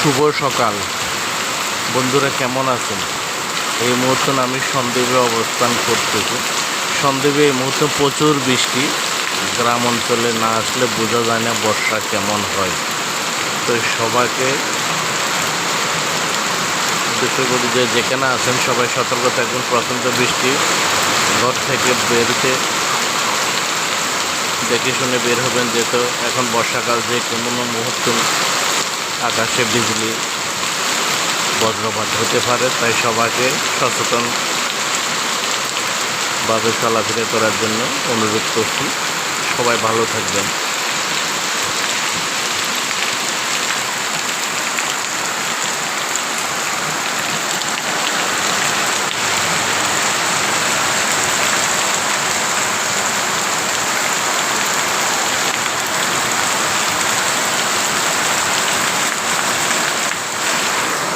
শুভ সকাল বন্ধুরা, কেমন আছেন? এই মুহূর্তে আমি সন্দ্বীপে অবস্থান করতেছি। সন্দ্বীপে এই মুহূর্তে প্রচুর বৃষ্টি। গ্রাম অঞ্চলে না আসলে বোঝা যায় না বর্ষা কেমন হয়। তো সবাইকে উদ্দেশ্য করি যে যেখানে আছেন সবাই সতর্ক থাকবেন। প্রচণ্ড বৃষ্টি, ঘর থেকে বেরোতে দেখে শুনে বের হবেন, যেহেতু এখন বর্ষাকাল, যে কোনো মুহূর্তে আকাশে বিজলি বজ্রপাত হতে পারে। তাই সবাইকে সচেতনভাবে চলাফেরা করার জন্য অনুরোধ করছি। সবাই ভালো থাকবেন।